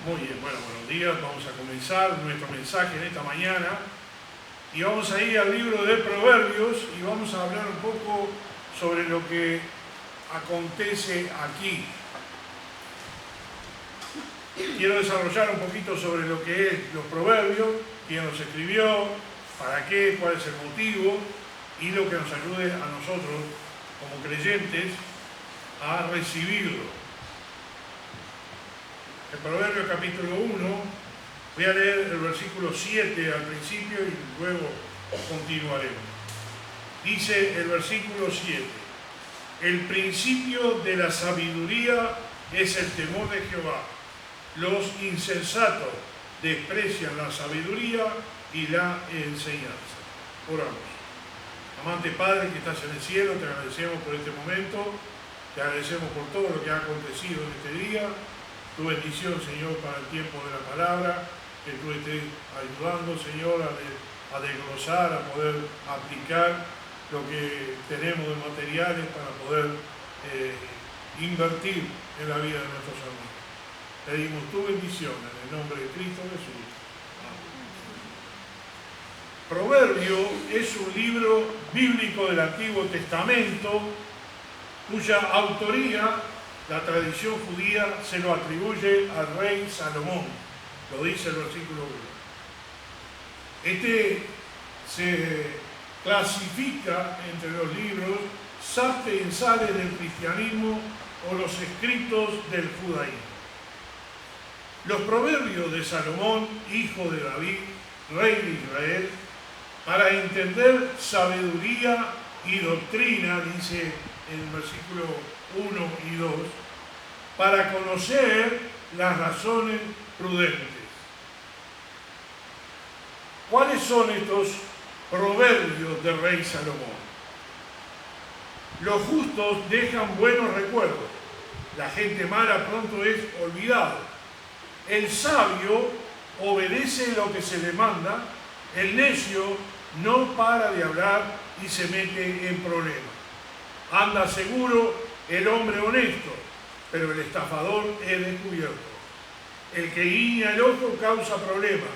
Muy bien, bueno, buenos días. Vamos a comenzar nuestro mensaje en esta mañana y vamos a ir al libro de Proverbios y vamos a hablar un poco sobre lo que acontece aquí. Quiero desarrollar un poquito sobre lo que es los proverbios, quién los escribió, para qué, cuál es el motivo y lo que nos ayude a nosotros como creyentes a recibirlo. El Proverbio capítulo 1, voy a leer el versículo 7 al principio y luego continuaremos. Dice el versículo 7, el principio de la sabiduría es el temor de Jehová. Los insensatos desprecian la sabiduría y la enseñanza. Oramos. Amante Padre que estás en el cielo, te agradecemos por este momento, te agradecemos por todo lo que ha acontecido en este día. Tu bendición, Señor, para el tiempo de la palabra, que tú estés ayudando, Señor, a desglosar, a poder aplicar lo que tenemos de materiales para poder invertir en la vida de nuestros hermanos. Pedimos tu bendición en el nombre de Cristo Jesús. Amén. Proverbio es un libro bíblico del Antiguo Testamento cuya autoría la tradición judía se lo atribuye al rey Salomón, lo dice el versículo 1. Este se clasifica entre los libros sapiensales del cristianismo o los escritos del judaísmo. Los proverbios de Salomón, hijo de David, rey de Israel, para entender sabiduría y doctrina, dice en el versículo 1 y 2, para conocer las razones prudentes. ¿Cuáles son estos proverbios del rey Salomón? Los justos dejan buenos recuerdos, la gente mala pronto es olvidada. El sabio obedece lo que se le manda, el necio no para de hablar y se mete en problemas. Anda seguro el hombre honesto, pero el estafador es descubierto. El que guiña el ojo causa problemas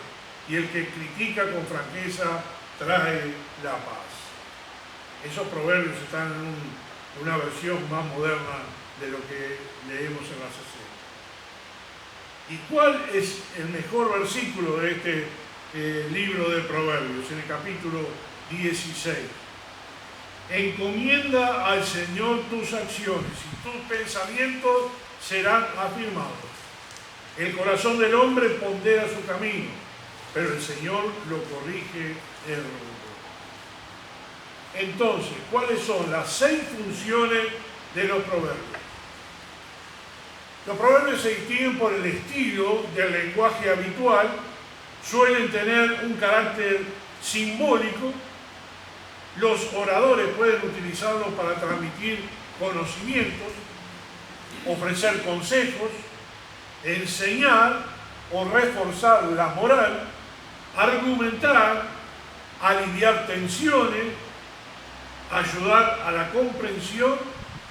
y el que critica con franqueza trae la paz. Esos proverbios están en una versión más moderna de lo que leemos en la CC. ¿Y cuál es el mejor versículo de este libro de Proverbios? En el capítulo 16. Encomienda al Señor tus acciones y tus pensamientos serán afirmados. El corazón del hombre pondera su camino, pero el Señor lo corrige el rumbo. Entonces, ¿cuáles son las 6 funciones de los proverbios? Los proverbios se distinguen por el estilo del lenguaje habitual, suelen tener un carácter simbólico. Los oradores pueden utilizarlos para transmitir conocimientos, ofrecer consejos, enseñar o reforzar la moral, argumentar, aliviar tensiones, ayudar a la comprensión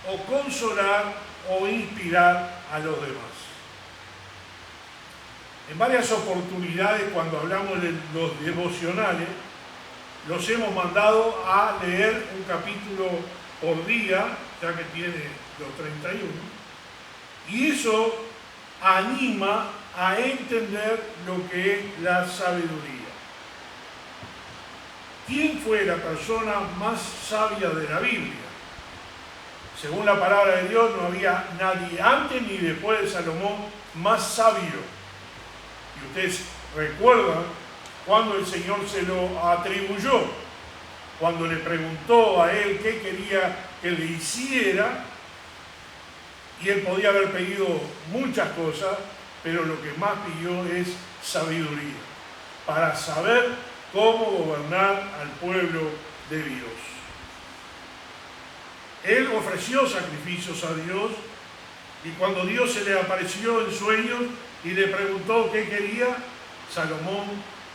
o consolar o inspirar a los demás. En varias oportunidades, cuando hablamos de los devocionales, los hemos mandado a leer un capítulo por día, ya que tiene los 31, y eso anima a entender lo que es la sabiduría. ¿Quién fue la persona más sabia de la Biblia? Según la palabra de Dios, no había nadie antes ni después de Salomón más sabio. Y ustedes recuerdan cuando el Señor se lo atribuyó, cuando le preguntó a él qué quería que le hiciera, y él podía haber pedido muchas cosas, pero lo que más pidió es sabiduría, para saber cómo gobernar al pueblo de Dios. Él ofreció sacrificios a Dios, y cuando Dios se le apareció en sueños y le preguntó qué quería, Salomón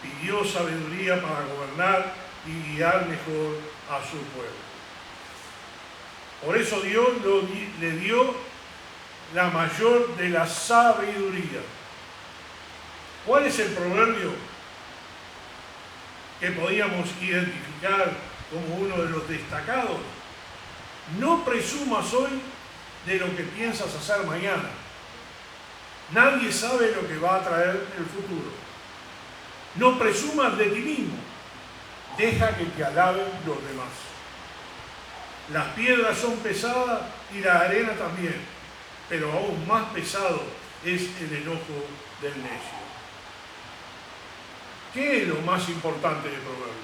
pidió sabiduría para gobernar y guiar mejor a su pueblo. Por eso Dios le dio la mayor de la sabiduría. ¿Cuál es el proverbio que podíamos identificar como uno de los destacados? No presumas hoy de lo que piensas hacer mañana. Nadie sabe lo que va a traer el futuro. No presumas de ti mismo. Deja que te alaben los demás. Las piedras son pesadas y la arena también, pero aún más pesado es el enojo del necio. ¿Qué es lo más importante de Proverbios?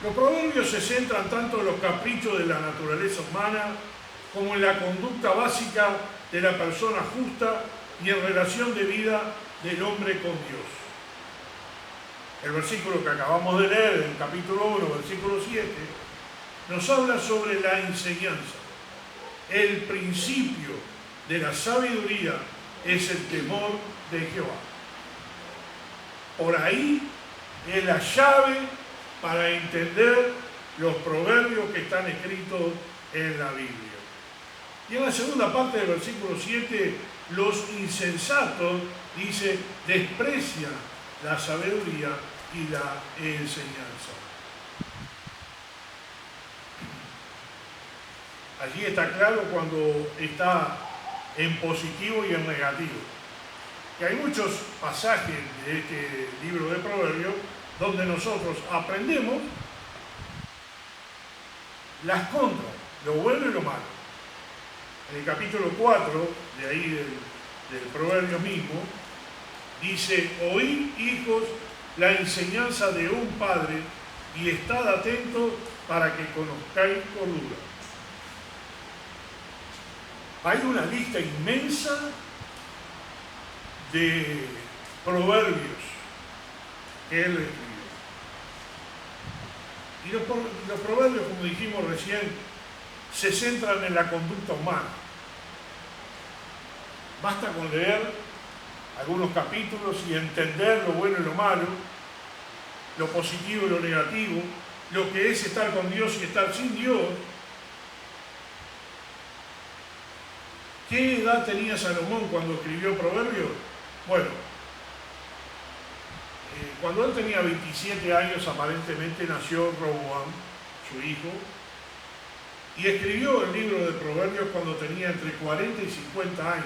Los proverbios se centran tanto en los caprichos de la naturaleza humana como en la conducta básica de la persona justa y en relación de vida del hombre con Dios. El versículo que acabamos de leer, en capítulo 1, versículo 7, nos habla sobre la enseñanza. El principio de la sabiduría es el temor de Jehová. Por ahí es la llave para entender los proverbios que están escritos en la Biblia. Y en la segunda parte del versículo 7, los insensatos, dice, desprecian la sabiduría y la enseñanza. Allí está claro cuando está en positivo y en negativo. Y hay muchos pasajes de este libro de Proverbios donde nosotros aprendemos las contras, lo bueno y lo malo. En el capítulo 4, de ahí del Proverbio mismo, dice: oíd, hijos, la enseñanza de un padre y estad atentos para que conozcáis cordura. Hay una lista inmensa de proverbios que él escribió. Y los proverbios, como dijimos recién, se centran en la conducta humana. Basta con leer algunos capítulos y entender lo bueno y lo malo, lo positivo y lo negativo, lo que es estar con Dios y estar sin Dios. ¿Qué edad tenía Salomón cuando escribió Proverbios? Bueno, cuando él tenía 27 años, aparentemente nació Roboam, su hijo, y escribió el libro de Proverbios cuando tenía entre 40 y 50 años.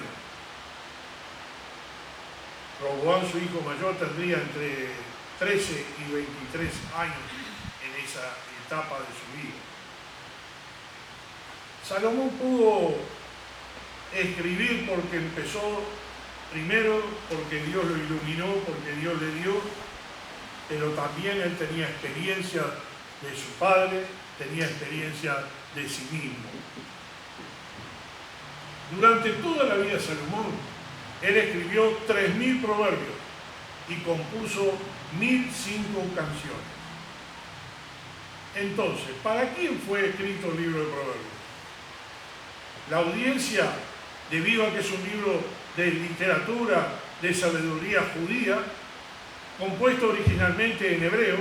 Roboam, su hijo mayor, tendría entre 13 y 23 años en esa etapa de su vida. Salomón pudo escribir porque empezó primero, porque Dios lo iluminó, porque Dios le dio, pero también él tenía experiencia de su padre, tenía experiencia de sí mismo. Durante toda la vida de Salomón, él escribió 3.000 proverbios y compuso 1.005 canciones. Entonces, ¿para quién fue escrito el libro de Proverbios? La audiencia, debido a que es un libro de literatura, de sabiduría judía, compuesto originalmente en hebreo,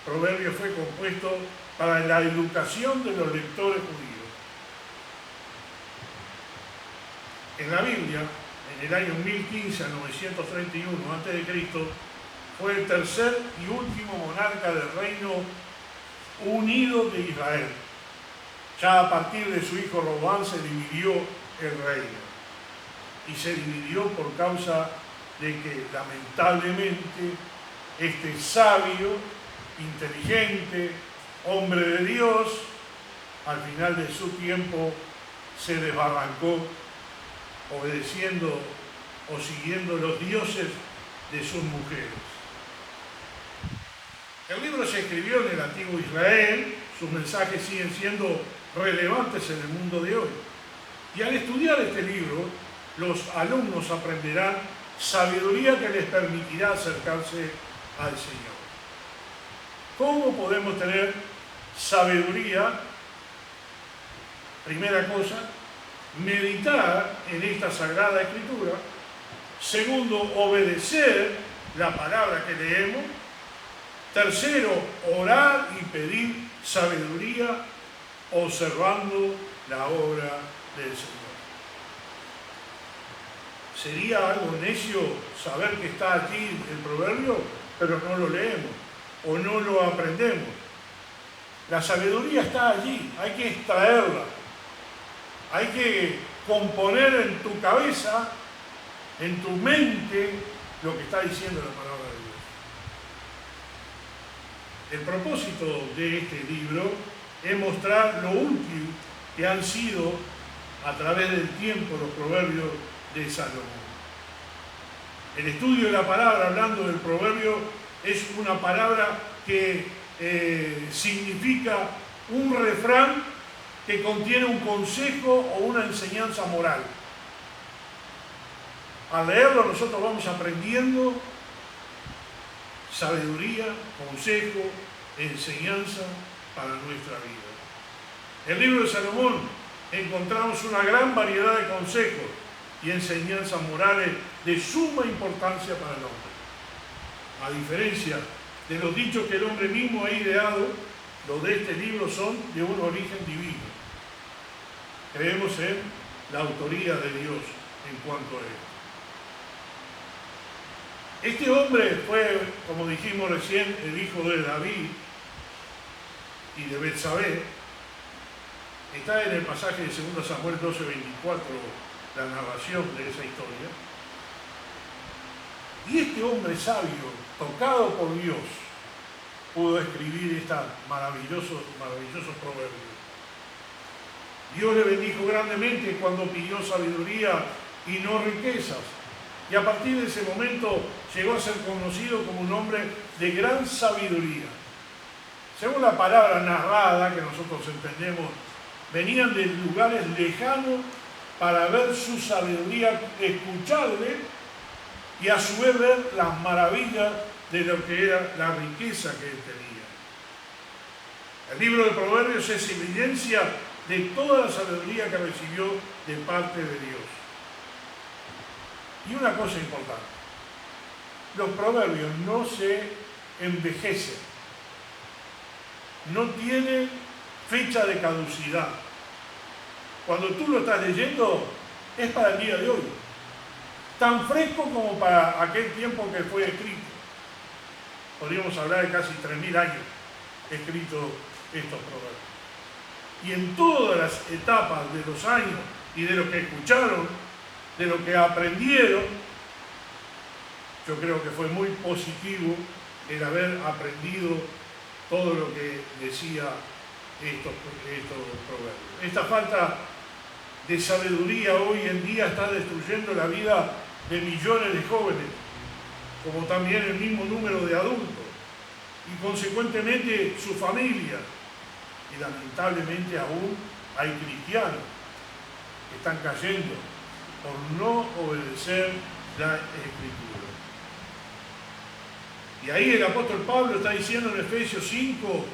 Proverbios fue compuesto para la educación de los lectores judíos. En la Biblia, en el año 1015 a 931 a.C., fue el tercer y último monarca del Reino Unido de Israel. Ya a partir de su hijo Roboam se dividió el reino. Y se dividió por causa de que, lamentablemente, este sabio, inteligente, hombre de Dios, al final de su tiempo se desbarrancó obedeciendo o siguiendo los dioses de sus mujeres. El libro se escribió en el antiguo Israel, sus mensajes siguen siendo relevantes en el mundo de hoy. Y al estudiar este libro, los alumnos aprenderán sabiduría que les permitirá acercarse al Señor. ¿Cómo podemos tener sabiduría? Primera cosa, meditar en esta Sagrada Escritura. Segundo, obedecer la palabra que leemos. Tercero, orar y pedir sabiduría observando la obra del Señor. sería algo necio saber que está aquí el proverbio, pero no lo leemos o no lo aprendemos. La sabiduría está allí, hay que extraerla, hay que componer en tu cabeza, en tu mente, lo que está diciendo la palabra de Dios. El propósito de este libro es mostrar lo útil que han sido a través del tiempo los proverbios de Salomón. El estudio de la palabra, hablando del proverbio, es una palabra que significa un refrán que contiene un consejo o una enseñanza moral. Al leerlo nosotros vamos aprendiendo sabiduría, consejo, enseñanza para nuestra vida. En el libro de Salomón encontramos una gran variedad de consejos y enseñanzas morales de suma importancia para el hombre. A diferencia de los dichos que el hombre mismo ha ideado, los de este libro son de un origen divino. Creemos en la autoría de Dios en cuanto a él. Este hombre fue, como dijimos recién, el hijo de David y de Betsabé. Está en el pasaje de 2 Samuel 12:24, la narración de esa historia. Y este hombre sabio, tocado por Dios, pudo escribir estos maravillosos proverbios. Dios le bendijo grandemente cuando pidió sabiduría y no riquezas. Y a partir de ese momento llegó a ser conocido como un hombre de gran sabiduría. Según la palabra narrada, que nosotros entendemos, venían de lugares lejanos para ver su sabiduría, escucharle y a su vez ver las maravillas de lo que era la riqueza que él tenía. El libro de Proverbios es evidencia de toda la sabiduría que recibió de parte de Dios. Y una cosa importante, los proverbios no se envejecen, no tienen fecha de caducidad. Cuando tú lo estás leyendo, es para el día de hoy, tan fresco como para aquel tiempo que fue escrito. Podríamos hablar de casi 3.000 años escritos estos proverbios. Y en todas las etapas de los años y de lo que escucharon, de lo que aprendieron, yo creo que fue muy positivo el haber aprendido todo lo que decía estos proverbios. Esta falta de sabiduría hoy en día está destruyendo la vida de millones de jóvenes, como también el mismo número de adultos, y consecuentemente su familia. Y lamentablemente aún hay cristianos que están cayendo por no obedecer la Escritura. Y ahí el apóstol Pablo está diciendo en Efesios 5,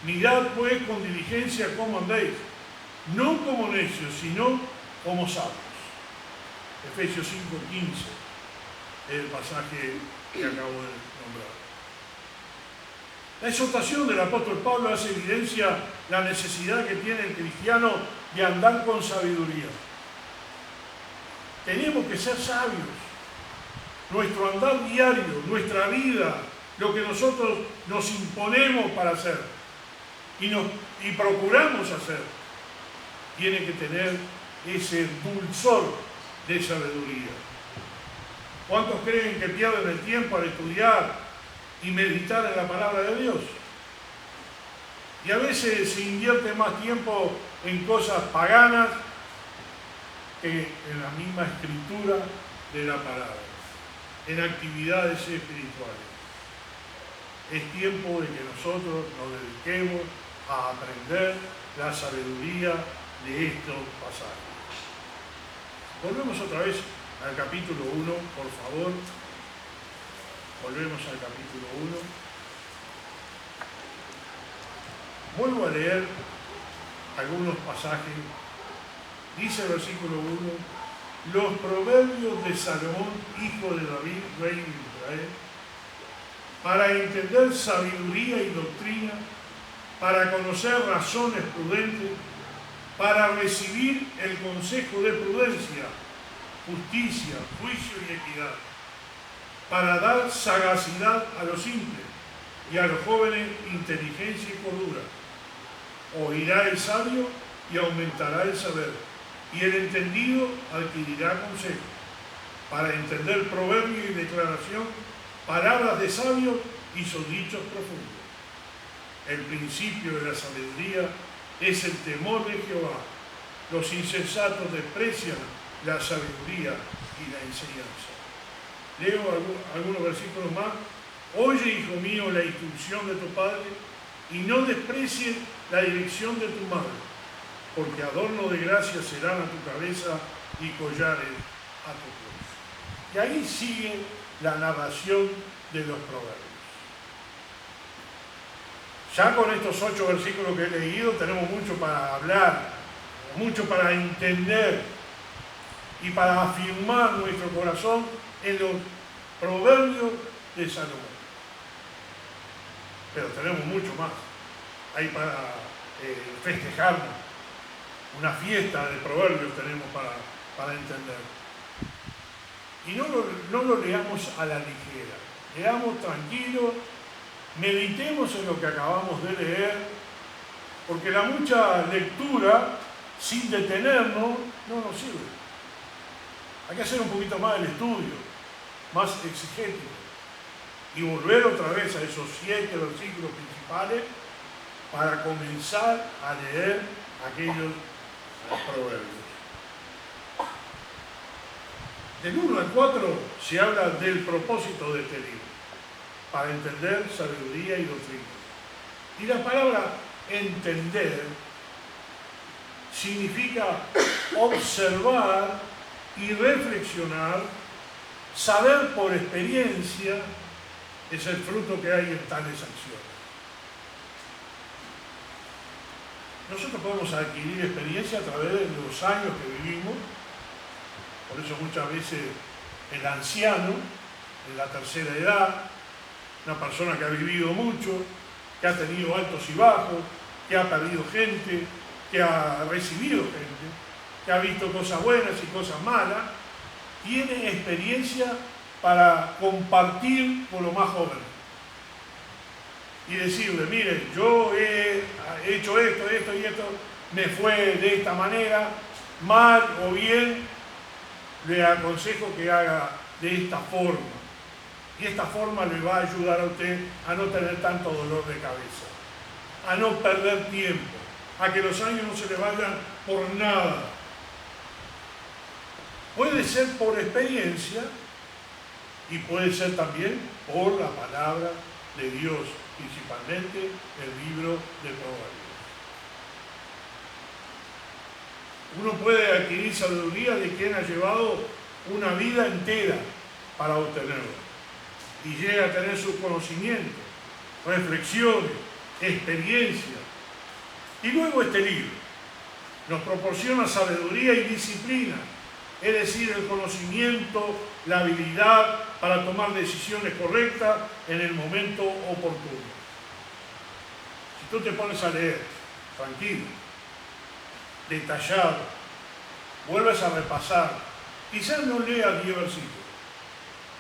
mirad pues con diligencia cómo andéis, no como necios, sino como sabios. Efesios 5:15 es el pasaje que acabo de nombrar. La exhortación del apóstol Pablo hace evidencia la necesidad que tiene el cristiano de andar con sabiduría. Tenemos que ser sabios. Nuestro andar diario, nuestra vida, lo que nosotros nos imponemos para hacer y procuramos hacer, tiene que tener ese dulzor de sabiduría. ¿Cuántos creen que pierden el tiempo al estudiar y meditar en la palabra de Dios? Y a veces se invierte más tiempo en cosas paganas que en la misma escritura de la palabra, en actividades espirituales. Es tiempo de que nosotros nos dediquemos a aprender la sabiduría de estos pasajes. Volvemos otra vez al capítulo 1, por favor. Volvemos al capítulo 1. Vuelvo a leer algunos pasajes. Dice el versículo 1, los proverbios de Salomón, hijo de David, rey de Israel, para entender sabiduría y doctrina, para conocer razones prudentes, para recibir el consejo de prudencia justicia, juicio y equidad, para dar sagacidad a los simples y a los jóvenes inteligencia y cordura. Oirá el sabio y aumentará el saber, y el entendido adquirirá consejo, para entender proverbio y declaración, palabras de sabios y sus dichos profundos. El principio de la sabiduría es el temor de Jehová. Los insensatos desprecian la sabiduría y la enseñanza. Leo algunos versículos más. Oye, hijo mío, la instrucción de tu padre, y no desprecies la dirección de tu madre, porque adorno de gracia serán a tu cabeza y collares a tu cuello. Y ahí sigue la narración de los proverbios. Ya con estos 8 versículos que he leído tenemos mucho para hablar, mucho para entender y para afirmar nuestro corazón en los proverbios de Salomón. Pero tenemos mucho más. Hay para festejarnos. Una fiesta de proverbios tenemos para entender. Y no lo leamos a la ligera. Leamos tranquilo, meditemos en lo que acabamos de leer, porque la mucha lectura sin detenernos no nos sirve. Hay que hacer un poquito más del estudio, más exigente, y volver otra vez a esos 7 versículos principales para comenzar a leer aquellos proverbios. Del 1 al 4 se habla del propósito de este libro, para entender sabiduría y doctrina. Y la palabra entender significa observar y reflexionar, saber por experiencia, es el fruto que hay en tales acciones. Nosotros podemos adquirir experiencia a través de los años que vivimos, por eso muchas veces el anciano, en la tercera edad, una persona que ha vivido mucho, que ha tenido altos y bajos, que ha perdido gente, que ha recibido gente, que ha visto cosas buenas y cosas malas, tiene experiencia para compartir con los más jóvenes y decirle, mire, yo he hecho esto y esto, me fue de esta manera, mal o bien, le aconsejo que haga de esta forma. Y esta forma le va a ayudar a usted a no tener tanto dolor de cabeza, a no perder tiempo, a que los años no se le vayan por nada. Puede ser por experiencia y puede ser también por la palabra de Dios, principalmente el libro de Proverbios. Uno puede adquirir sabiduría de quien ha llevado una vida entera para obtenerlo. Y llega a tener sus conocimientos, reflexiones, experiencias. Y luego este libro nos proporciona sabiduría y disciplina, es decir, el conocimiento, la habilidad para tomar decisiones correctas en el momento oportuno. Si tú te pones a leer, tranquilo, detallado, vuelves a repasar, quizás no leas 10 versículos,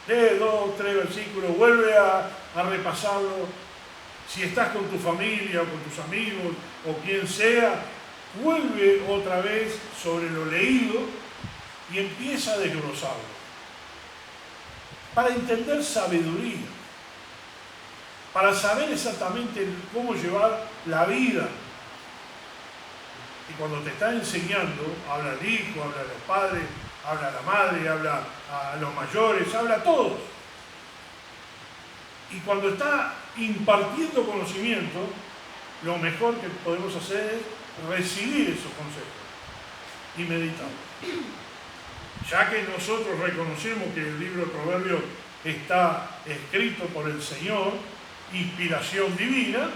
lee 2 o 3 versículos, vuelve a repasarlo. Si estás con tu familia o con tus amigos o quien sea, vuelve otra vez sobre lo leído y empieza a desglosarlo. Para entender sabiduría, para saber exactamente cómo llevar la vida. Y cuando te está enseñando, habla el hijo, habla los padres, habla la madre, habla a los mayores, habla a todos. Y cuando está impartiendo conocimiento, lo mejor que podemos hacer es recibir esos consejos y meditar. Ya que nosotros reconocemos que el libro de Proverbios está escrito por el Señor, inspiración divina,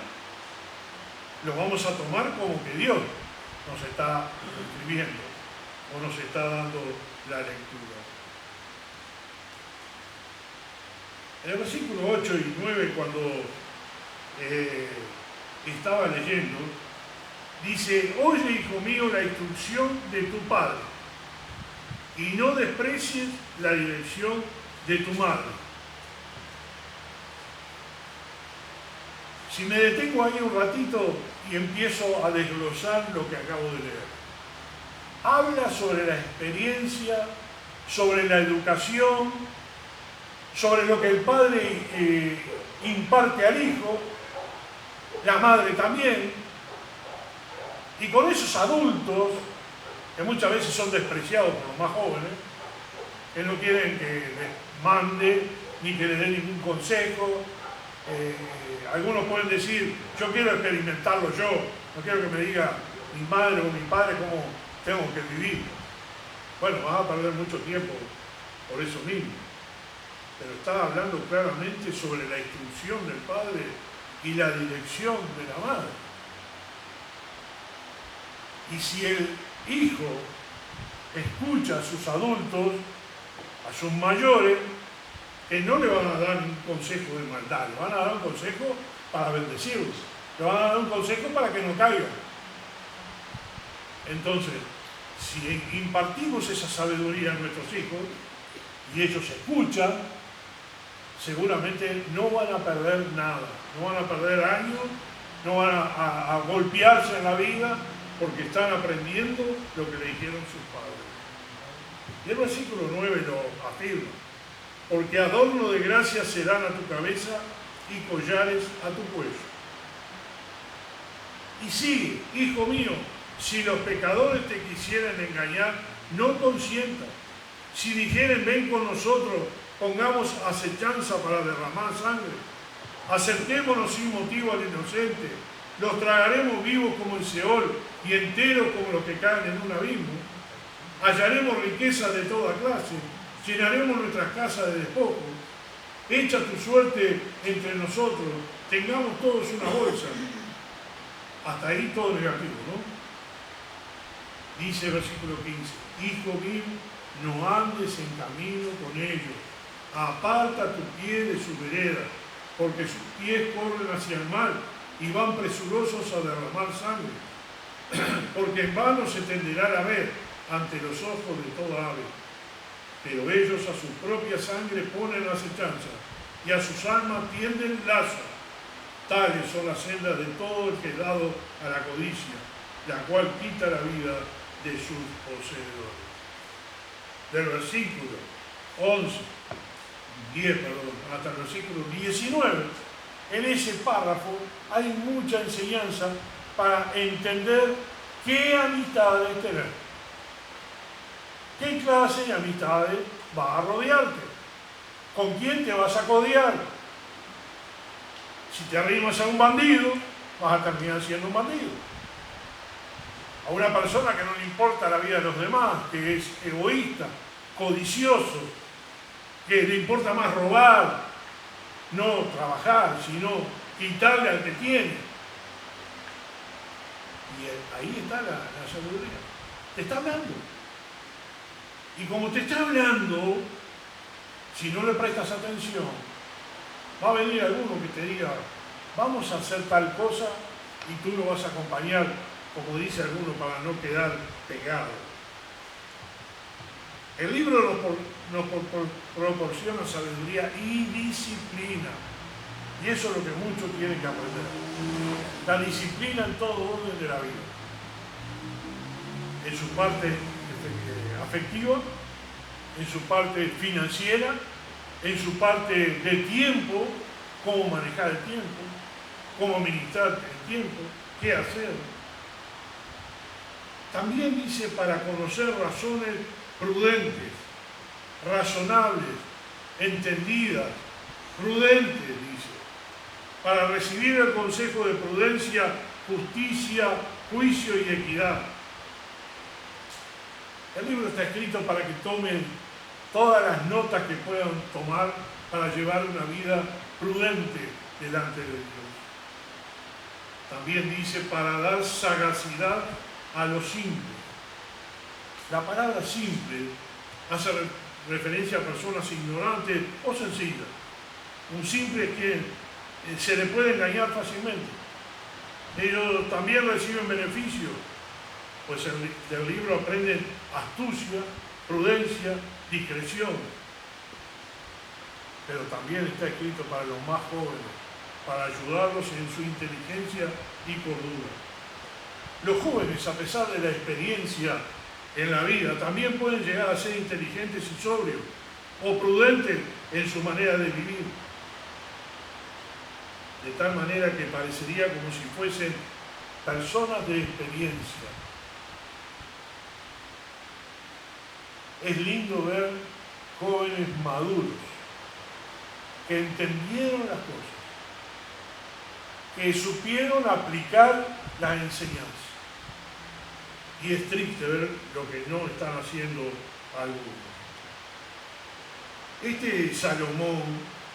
lo vamos a tomar como que Dios nos está escribiendo o nos está dando la lectura. En el versículo 8 y 9, cuando estaba leyendo, dice, oye, hijo mío, la instrucción de tu padre, y no desprecies la dirección de tu madre. Si me detengo ahí un ratito y empiezo a desglosar lo que acabo de leer. Habla sobre la experiencia, sobre la educación, sobre lo que el padre imparte al hijo, la madre también, y con esos adultos, que muchas veces son despreciados por los más jóvenes, que no quieren que les mande ni que les dé ningún consejo. Algunos pueden decir, yo quiero experimentarlo yo, no quiero que me diga mi madre o mi padre cómo tengo que vivir. Bueno, vas a perder mucho tiempo por eso mismo. Pero está hablando claramente sobre la instrucción del padre y la dirección de la madre. Y si el hijo escucha a sus adultos, a sus mayores, que no le van a dar un consejo de maldad, le van a dar un consejo para bendecirlos, le van a dar un consejo para que no caigan. Entonces, si impartimos esa sabiduría a nuestros hijos y ellos escuchan, seguramente no van a perder nada, no van a perder años, no van a golpearse en la vida porque están aprendiendo lo que le dijeron sus padres. Y el versículo 9 lo afirma: porque adorno de gracia serán a tu cabeza y collares a tu cuello. Y sigue, hijo mío, si los pecadores te quisieren engañar, no consientas. Si dijeren, ven con nosotros, pongamos acechanza para derramar sangre. Acerquémonos sin motivo al inocente. Los tragaremos vivos como en Seol y enteros como los que caen en un abismo. Hallaremos riquezas de toda clase. Llenaremos nuestras casas de despojos. Echa tu suerte entre nosotros. Tengamos todos una bolsa. Hasta ahí todo negativo, ¿no? Dice el versículo 15, hijo mío, no andes en camino con ellos, aparta tu pie de su vereda, porque sus pies corren hacia el mal y van presurosos a derramar sangre, porque en vano se tenderá la ver ante los ojos de toda ave, pero ellos a su propia sangre ponen acechanza y a sus almas tienden lazo. Tales son las sendas de todo el que es dado a la codicia, la cual quita la vida de sus poseedores. Del versículo 10, hasta el versículo 19, en ese párrafo hay mucha enseñanza para entender qué amistades tener, qué clase de amistades va a rodearte, con quién te vas a codear. Si te arrimas a un bandido, vas a terminar siendo un bandido. A una persona que no le importa la vida de los demás, que es egoísta, codicioso, que le importa más robar, no trabajar, sino quitarle al que tiene. Y ahí está la sabiduría. Te está hablando. Y como te está hablando, si no le prestas atención, va a venir alguno que te diga, vamos a hacer tal cosa, y tú lo vas a acompañar, como dice alguno, para no quedar pegado. El libro nos proporciona sabiduría y disciplina. Y eso es lo que muchos tienen que aprender. La disciplina en todo orden de la vida. En su parte afectiva, en su parte financiera, en su parte de tiempo, cómo manejar el tiempo, cómo administrar el tiempo, qué hacer. También dice para conocer razones prudentes, razonables, entendidas, prudentes, dice. Para recibir el consejo de prudencia, justicia, juicio y equidad. El libro está escrito para que tomen todas las notas que puedan tomar para llevar una vida prudente delante de Dios. También dice para dar sagacidad a los simples. La palabra simple hace referencia a personas ignorantes o sencillas. Un simple es que se le puede engañar fácilmente. Ellos también reciben beneficios, pues del libro aprenden astucia, prudencia, discreción. Pero también está escrito para los más jóvenes, para ayudarlos en su inteligencia y cordura. Los jóvenes, a pesar de la experiencia en la vida, también pueden llegar a ser inteligentes y sobrios o prudentes en su manera de vivir. De tal manera que parecería como si fuesen personas de experiencia. Es lindo ver jóvenes maduros que entendieron las cosas, que supieron aplicar las enseñanzas. Y es triste ver lo que no están haciendo algunos. Este Salomón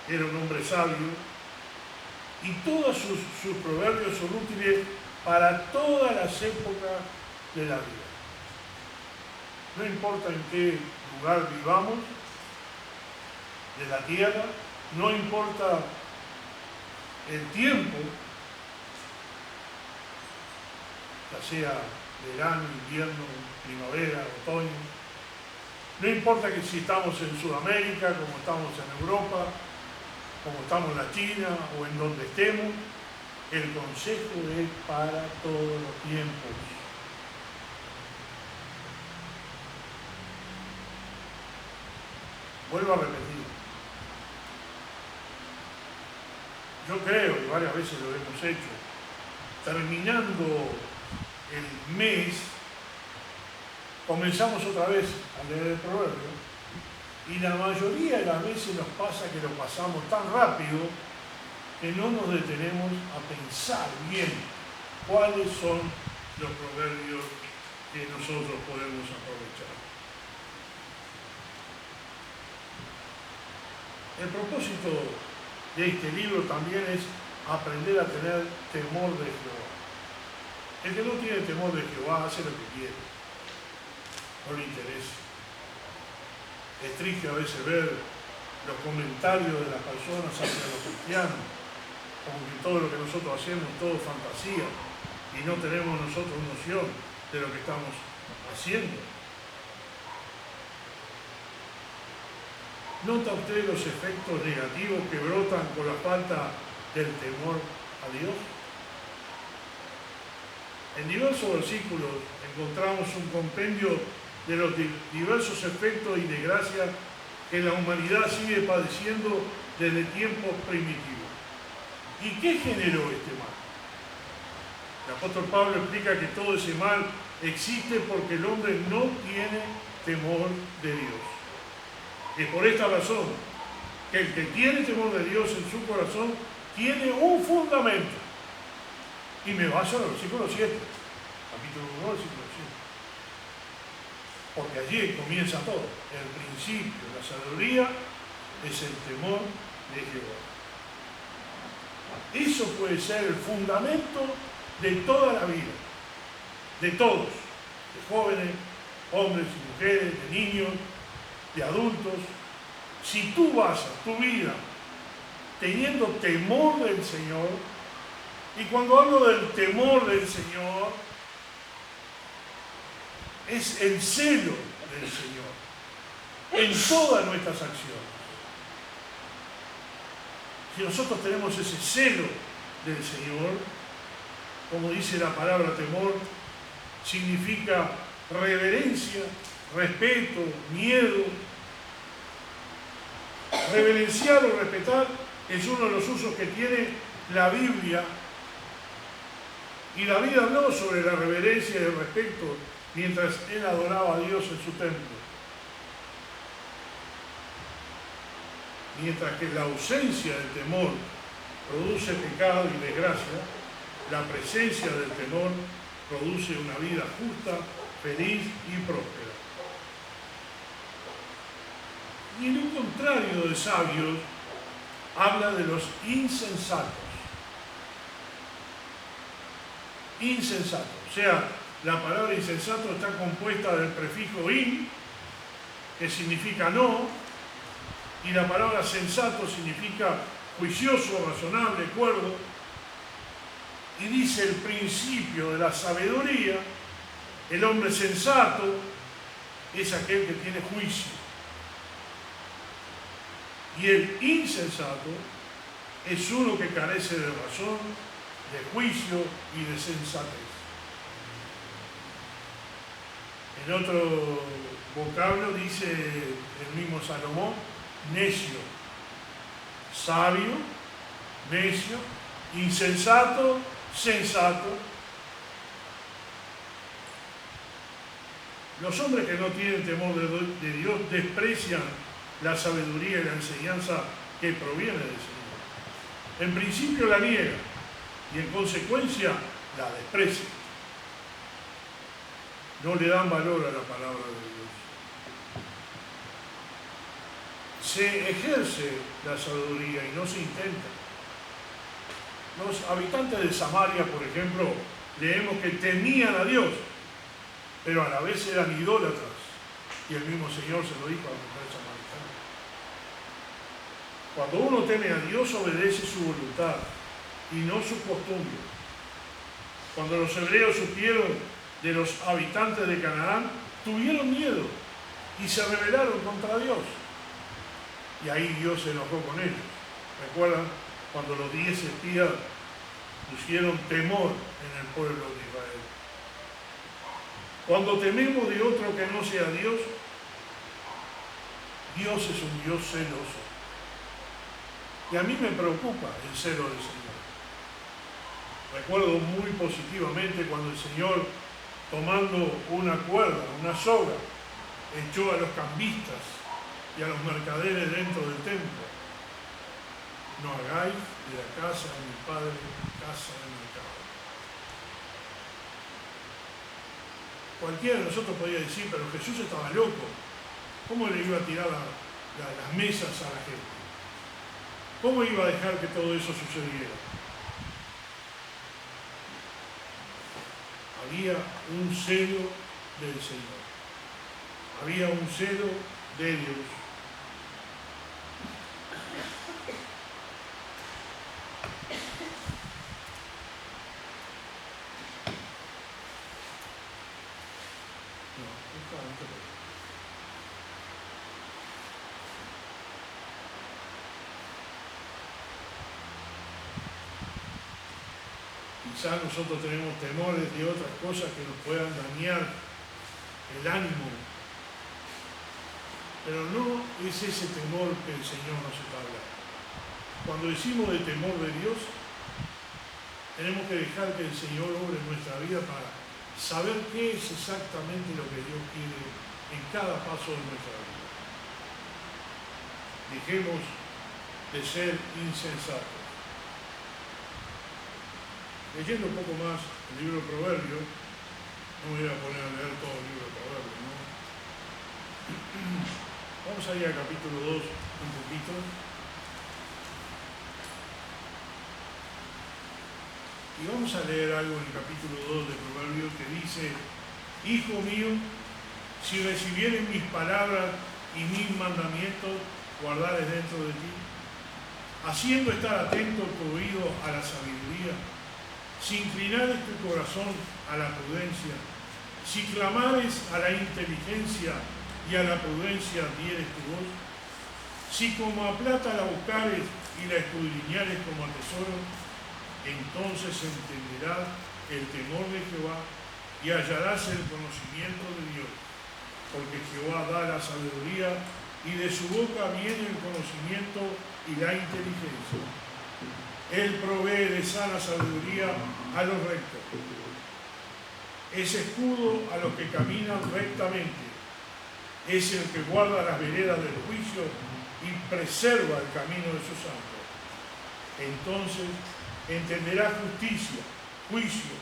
era un hombre sabio y todos sus proverbios son útiles para todas las épocas de la vida. No importa en qué lugar vivamos de la tierra, no importa el tiempo, ya sea verano, invierno, primavera, otoño. No importa que si estamos en Sudamérica, como estamos en Europa, como estamos en la China o en donde estemos, el consejo es para todos los tiempos. Vuelvo a repetir. Yo creo, y varias veces lo hemos hecho, terminando el mes, comenzamos otra vez a leer el proverbio y la mayoría de las veces nos pasa que lo pasamos tan rápido que no nos detenemos a pensar bien cuáles son los proverbios que nosotros podemos aprovechar. El propósito de este libro también es aprender a tener temor de Jehová. El que no tiene temor de Jehová hace lo que quiere, no le interesa. Es triste a veces ver los comentarios de las personas hacia los cristianos, como que todo lo que nosotros hacemos es todo fantasía y no tenemos nosotros noción de lo que estamos haciendo. ¿Nota usted los efectos negativos que brotan por la falta del temor a Dios? En diversos versículos encontramos un compendio de los diversos efectos y desgracias que la humanidad sigue padeciendo desde tiempos primitivos. ¿Y qué generó este mal? El apóstol Pablo explica que todo ese mal existe porque el hombre no tiene temor de Dios. Es por esta razón que el que tiene temor de Dios en su corazón tiene un fundamento. Y me baso en el versículo 7, capítulo 1, versículo 7. Porque allí comienza todo. El principio, la sabiduría es el temor de Jehová. Eso puede ser el fundamento de toda la vida, de todos, de jóvenes, hombres y mujeres, de niños, de adultos. Si tú basas tu vida teniendo temor del Señor, y cuando hablo del temor del Señor, es el celo del Señor en todas nuestras acciones. Si nosotros tenemos ese celo del Señor, como dice la palabra temor, significa reverencia, respeto, miedo. Reverenciar o respetar es uno de los usos que tiene la Biblia. Y David habló sobre la reverencia y el respeto mientras él adoraba a Dios en su templo. Mientras que la ausencia del temor produce pecado y desgracia, la presencia del temor produce una vida justa, feliz y próspera. Y en un contrario de sabios, habla de los insensatos. Insensato. O sea, la palabra insensato está compuesta del prefijo in, que significa no, y la palabra sensato significa juicioso, razonable, cuerdo. Y dice el principio de la sabiduría, el hombre sensato es aquel que tiene juicio. Y el insensato es uno que carece de razón, de juicio y de sensatez. En otro vocablo dice el mismo Salomón, necio, sabio, necio, insensato, sensato. Los hombres que no tienen temor de Dios desprecian la sabiduría y la enseñanza que proviene del Señor. En principio la niegan y en consecuencia la desprecian. No le dan valor a la palabra de Dios. Se ejerce la sabiduría y no se intenta. Los habitantes de Samaria, por ejemplo, leemos que temían a Dios, pero a la vez eran idólatras. Y el mismo Señor se lo dijo a la mujer samaritana. Cuando uno teme a Dios, obedece su voluntad y no su costumbre. Cuando los hebreos supieron de los habitantes de Canaán, tuvieron miedo y se rebelaron contra Dios. Y ahí Dios se enojó con ellos. ¿Recuerdan cuando los 10 espías pusieron temor en el pueblo de Israel? Cuando tememos de otro que no sea Dios, Dios es un Dios celoso. Y a mí me preocupa el celo del Señor. Recuerdo muy positivamente cuando el Señor, tomando una cuerda, una soga, echó a los cambistas y a los mercaderes dentro del templo. No hagáis de la casa de mi Padre casa de mercado. Cualquiera de nosotros podría decir, pero Jesús estaba loco. ¿Cómo le iba a tirar las mesas a la gente? ¿Cómo iba a dejar que todo eso sucediera? Había un celo del Señor. Había un celo de Dios. Quizás nosotros tenemos temores de otras cosas que nos puedan dañar el ánimo, pero no es ese temor que el Señor nos está hablando. Cuando decimos de temor de Dios, tenemos que dejar que el Señor obre en nuestra vida para saber qué es exactamente lo que Dios quiere en cada paso de nuestra vida. Dejemos de ser insensatos. Leyendo un poco más el libro de Proverbios, no me voy a poner a leer todo el libro de Proverbios, ¿no? Vamos a ir al capítulo 2 un poquito. Y vamos a leer algo en el capítulo 2 de Proverbios que dice: Hijo mío, si recibieres mis palabras y mis mandamientos, guardares dentro de ti, haciendo estar atento tu oído a la sabiduría, si inclinares tu corazón a la prudencia, si clamares a la inteligencia y a la prudencia dieres tu voz, si como a plata la buscares y la escudriñares como a tesoro, entonces entenderás el temor de Jehová y hallarás el conocimiento de Dios, porque Jehová da la sabiduría y de su boca viene el conocimiento y la inteligencia. Él provee de sana sabiduría a los rectos. Es escudo a los que caminan rectamente. Es el que guarda las veredas del juicio y preserva el camino de sus santos. Entonces entenderá justicia, juicio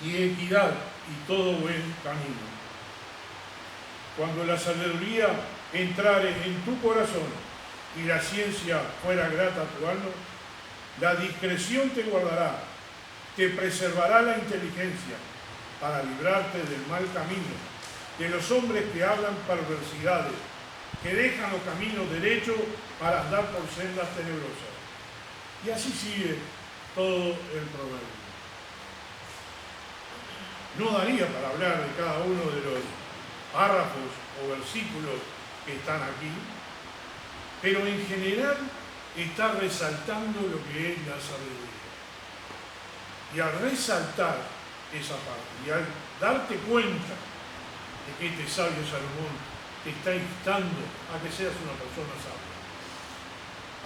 y equidad y todo buen camino. Cuando la sabiduría entrare en tu corazón y la ciencia fuera grata a tu alma, la discreción te guardará, te preservará la inteligencia para librarte del mal camino, de los hombres que hablan perversidades, que dejan los caminos derechos para andar por sendas tenebrosas. Y así sigue todo el proverbio. No daría para hablar de cada uno de los párrafos o versículos que están aquí, pero en general está resaltando lo que es la sabiduría. Y al resaltar esa parte, y al darte cuenta de que este sabio Salomón te está instando a que seas una persona sabia,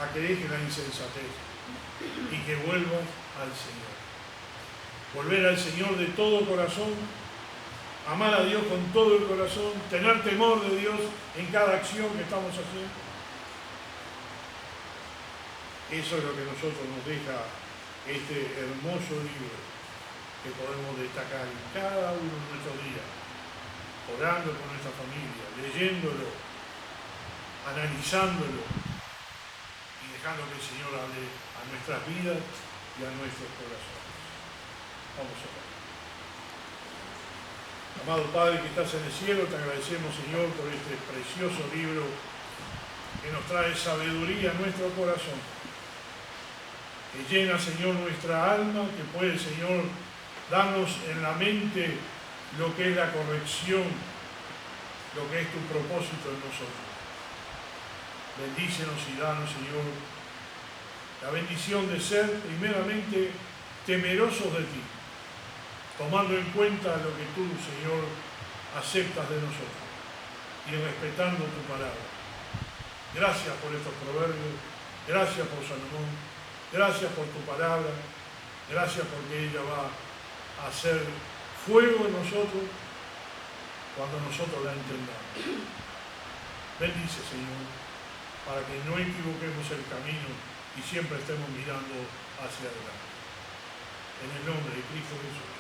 a que dejes la insensatez y que vuelvas al Señor. Volver al Señor de todo corazón, amar a Dios con todo el corazón, tener temor de Dios en cada acción que estamos haciendo. Eso es lo que nosotros nos deja este hermoso libro que podemos destacar en cada uno de nuestros días, orando con nuestra familia, leyéndolo, analizándolo y dejando que el Señor hable a nuestras vidas y a nuestros corazones. Vamos a orar. Amado Padre que estás en el cielo, te agradecemos, Señor, por este precioso libro que nos trae sabiduría a nuestro corazón, que llena, Señor, nuestra alma, que puede, Señor, darnos en la mente lo que es la corrección, lo que es tu propósito en nosotros. Bendícenos y danos, Señor, la bendición de ser primeramente temerosos de ti, tomando en cuenta lo que tú, Señor, aceptas de nosotros y respetando tu palabra. Gracias por estos proverbios, gracias por Salomón, gracias por tu palabra, gracias porque ella va a hacer fuego en nosotros cuando nosotros la entendamos. Bendice, Señor, para que no equivoquemos el camino y siempre estemos mirando hacia adelante. En el nombre de Cristo Jesús.